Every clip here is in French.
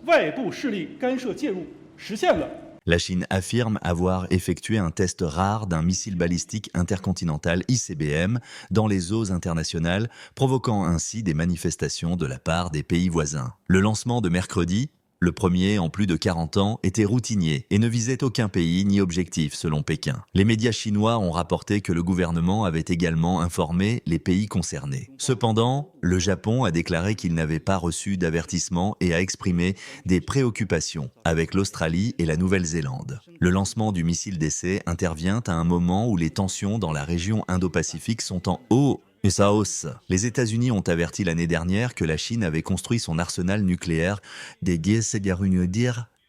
外部势力干涉介入，实现了 La Chine affirme avoir effectué un test rare d'un missile balistique intercontinental ICBM dans les eaux internationales, provoquant ainsi des manifestations de la part des pays voisins. Le lancement de mercredi, le premier en plus de 40 ans, était routinier et ne visait aucun pays ni objectif selon Pékin. Les médias chinois ont rapporté que le gouvernement avait également informé les pays concernés. Cependant, le Japon a déclaré qu'il n'avait pas reçu d'avertissement et a exprimé des préoccupations avec l'Australie et la Nouvelle-Zélande. Le lancement du missile d'essai intervient à un moment où les tensions dans la région Indo-Pacifique sont en hausse. Les États-Unis ont averti l'année dernière que la Chine avait construit son arsenal nucléaire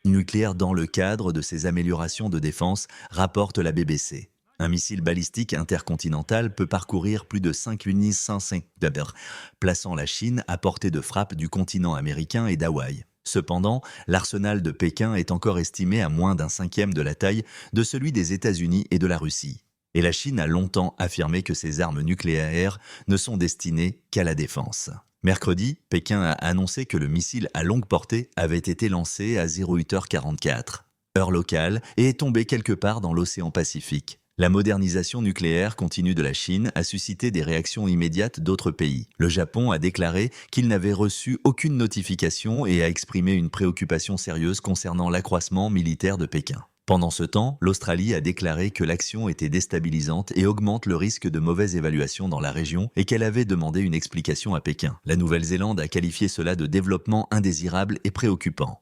nucléaire dans le cadre de ses améliorations de défense, rapporte la BBC. Un missile balistique intercontinental peut parcourir plus de 5,5 km, plaçant la Chine à portée de frappe du continent américain et d'Hawaï. Cependant, l'arsenal de Pékin est encore estimé à moins d'un cinquième de la taille de celui des États-Unis et de la Russie. Et la Chine a longtemps affirmé que ses armes nucléaires ne sont destinées qu'à la défense. Mercredi, Pékin a annoncé que le missile à longue portée avait été lancé à 08h44, heure locale, et est tombé quelque part dans l'océan Pacifique. La modernisation nucléaire continue de la Chine a suscité des réactions immédiates d'autres pays. Le Japon a déclaré qu'il n'avait reçu aucune notification et a exprimé une préoccupation sérieuse concernant l'accroissement militaire de Pékin. Pendant ce temps, l'Australie a déclaré que l'action était déstabilisante et augmente le risque de mauvaise évaluation dans la région et qu'elle avait demandé une explication à Pékin. La Nouvelle-Zélande a qualifié cela de développement indésirable et préoccupant.